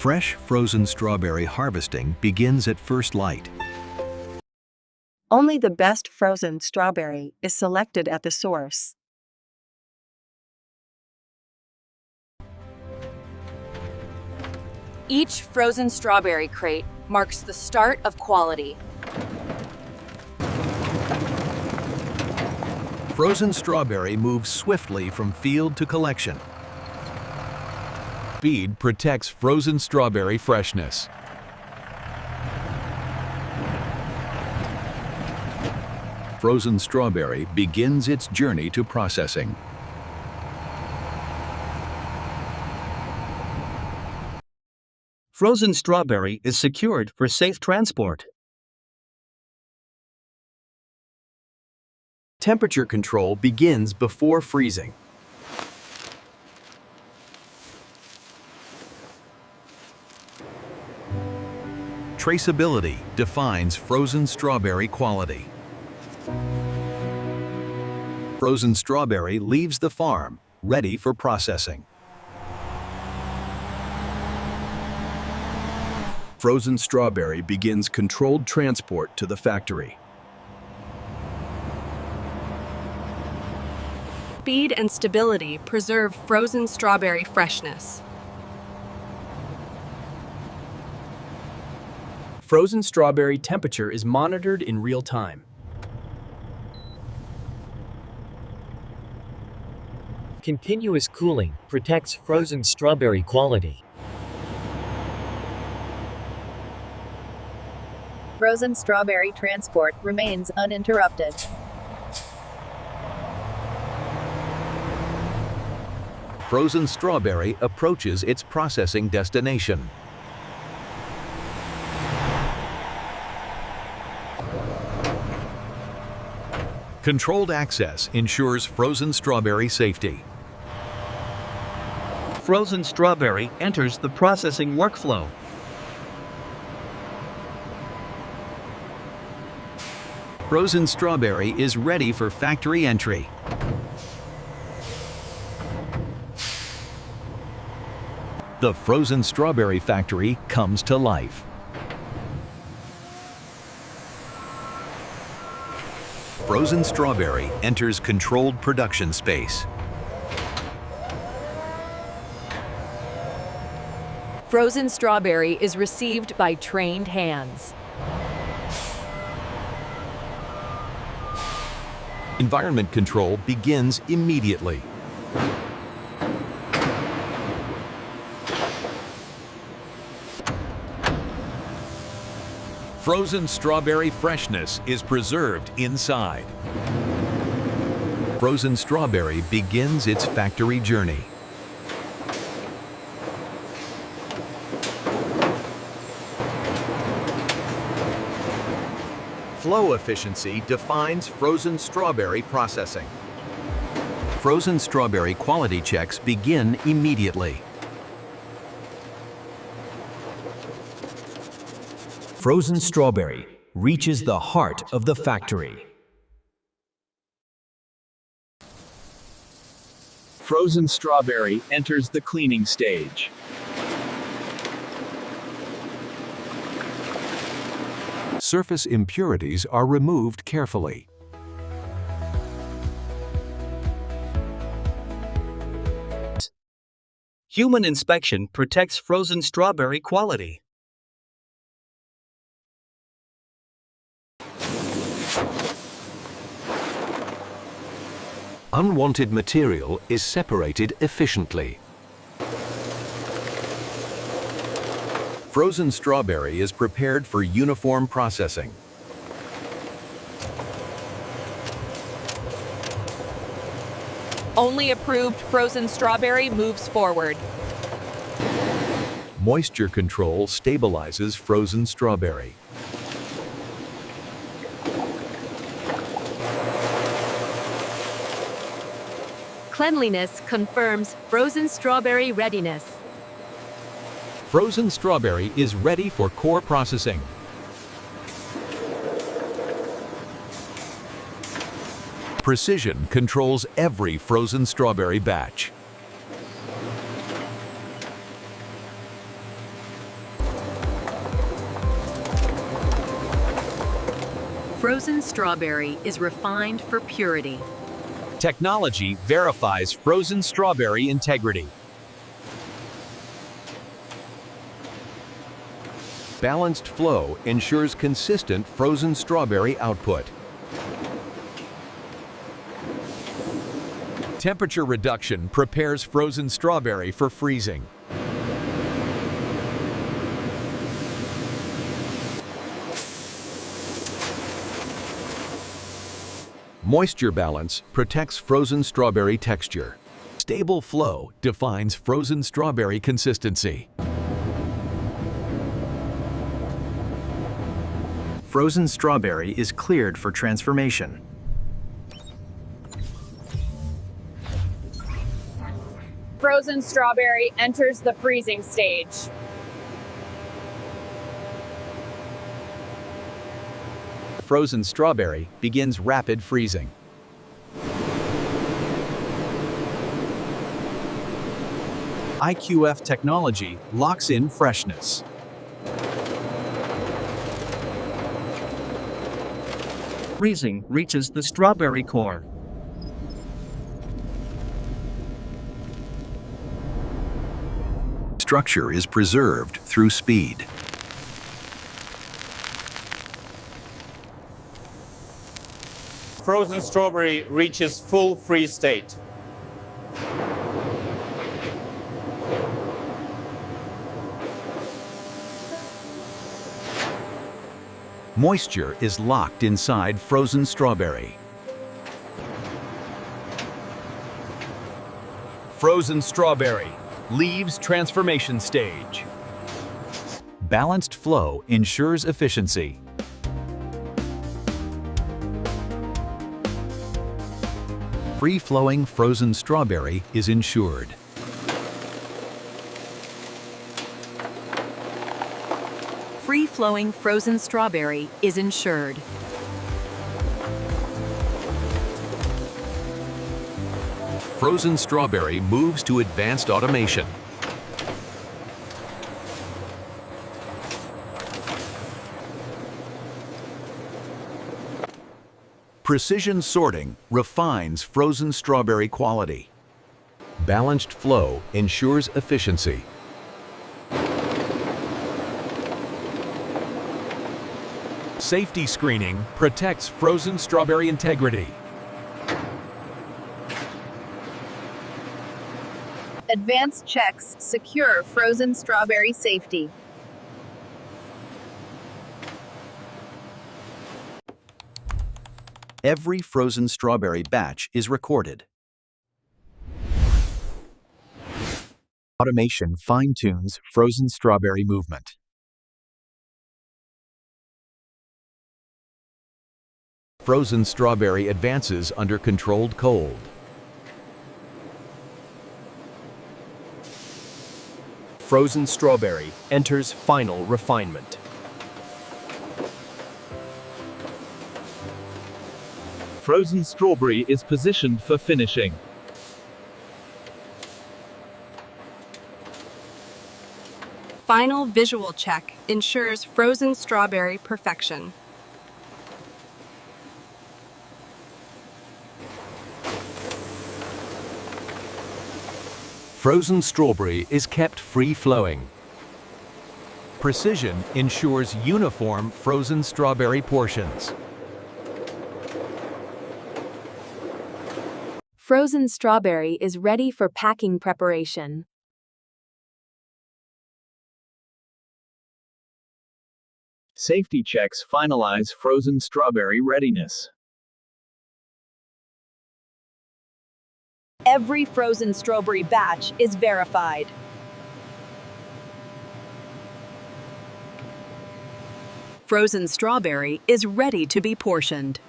Fresh frozen strawberry harvesting begins at first light. Only the best frozen strawberry is selected at the source. Each frozen strawberry crate marks the start of quality. Frozen strawberry moves swiftly from field to collection. Speed protects frozen strawberry freshness. Frozen strawberry begins its journey to processing. Frozen strawberry is secured for safe transport. Temperature control begins before freezing. Traceability defines frozen strawberry quality. Frozen strawberry leaves the farm, ready for processing. Frozen strawberry begins controlled transport to the factory. Speed and stability preserve frozen strawberry freshness. Frozen strawberry temperature is monitored in real time. Continuous cooling protects frozen strawberry quality. Frozen strawberry transport remains uninterrupted. Frozen strawberry approaches its processing destination. Controlled access ensures frozen strawberry safety. Frozen strawberry enters the processing workflow. Frozen strawberry is ready for factory entry. The frozen strawberry factory comes to life. Frozen strawberry enters controlled production space. Frozen strawberry is received by trained hands. Environment control begins immediately. Frozen strawberry freshness is preserved inside. Frozen strawberry begins its factory journey. Flow efficiency defines frozen strawberry processing. Frozen strawberry quality checks begin immediately. Frozen strawberry reaches the heart of the factory. Frozen strawberry enters the cleaning stage. Surface impurities are removed carefully. Human inspection protects frozen strawberry quality. Unwanted material is separated efficiently. Frozen strawberry is prepared for uniform processing. Only approved frozen strawberry moves forward. Moisture control stabilizes frozen strawberry. Cleanliness confirms frozen strawberry readiness. Frozen strawberry is ready for core processing. Precision controls every frozen strawberry batch. Frozen strawberry is refined for purity. Technology verifies frozen strawberry integrity. Balanced flow ensures consistent frozen strawberry output. Temperature reduction prepares frozen strawberry for freezing. Moisture balance protects frozen strawberry texture. Stable flow defines frozen strawberry consistency. Frozen strawberry is cleared for transformation. Frozen strawberry enters the freezing stage. Frozen strawberry begins rapid freezing. IQF technology locks in freshness. Freezing reaches the strawberry core. Structure is preserved through speed. Frozen strawberry reaches full freeze state. Moisture is locked inside frozen strawberry. Frozen strawberry leaves transformation stage. Balanced flow ensures efficiency. Free-flowing frozen strawberry is ensured. Free-flowing frozen strawberry is ensured. Frozen strawberry moves to advanced automation. Precision sorting refines frozen strawberry quality. Balanced flow ensures efficiency. Safety screening protects frozen strawberry integrity. Advanced checks secure frozen strawberry safety. Every frozen strawberry batch is recorded. Automation fine-tunes frozen strawberry movement. Frozen strawberry advances under controlled cold. Frozen strawberry enters final refinement. Frozen strawberry is positioned for finishing. Final visual check ensures frozen strawberry perfection. Frozen strawberry is kept free-flowing. Precision ensures uniform frozen strawberry portions. Frozen strawberry is ready for packing preparation. Safety checks finalize frozen strawberry readiness. Every frozen strawberry batch is verified. Frozen strawberry is ready to be portioned.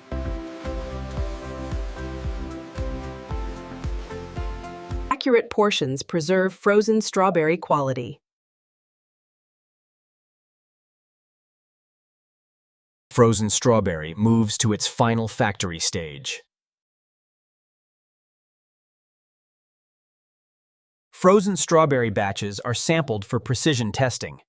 Accurate portions preserve frozen strawberry quality. Frozen strawberry moves to its final factory stage. Frozen strawberry batches are sampled for precision testing.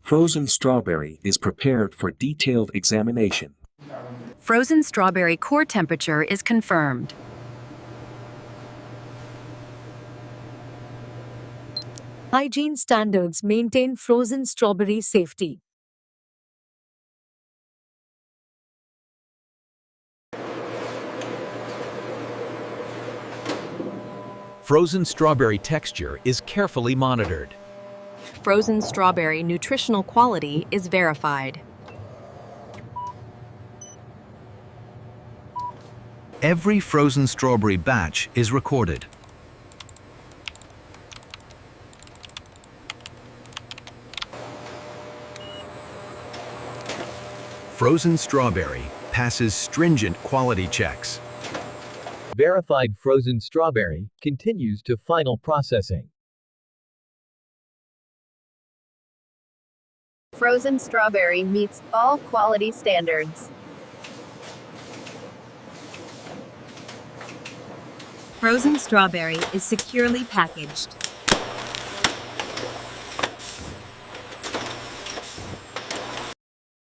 Frozen strawberry is prepared for detailed examination. Frozen strawberry core temperature is confirmed. Hygiene standards maintain frozen strawberry safety. Frozen strawberry texture is carefully monitored. Frozen strawberry nutritional quality is verified. Every frozen strawberry batch is recorded. Frozen strawberry passes stringent quality checks. Verified frozen strawberry continues to final processing. Frozen strawberry meets all quality standards. Frozen strawberry is securely packaged.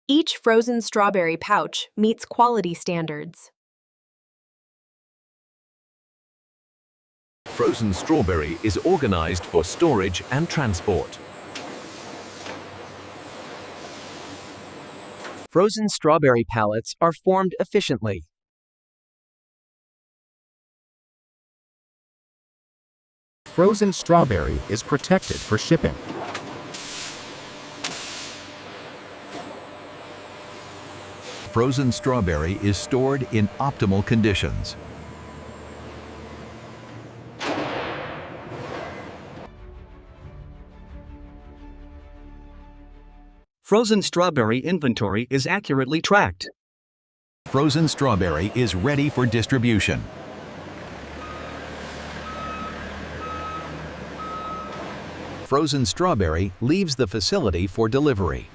Each frozen strawberry pouch meets quality standards. Frozen strawberry is organized for storage and transport. Frozen strawberry pallets are formed efficiently. Frozen strawberry is protected for shipping. Frozen strawberry is stored in optimal conditions. Frozen strawberry inventory is accurately tracked. Frozen strawberry is ready for distribution. Frozen strawberry leaves the facility for delivery.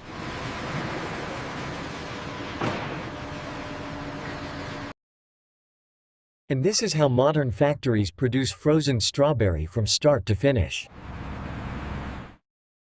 And this is how modern factories produce frozen strawberry from start to finish.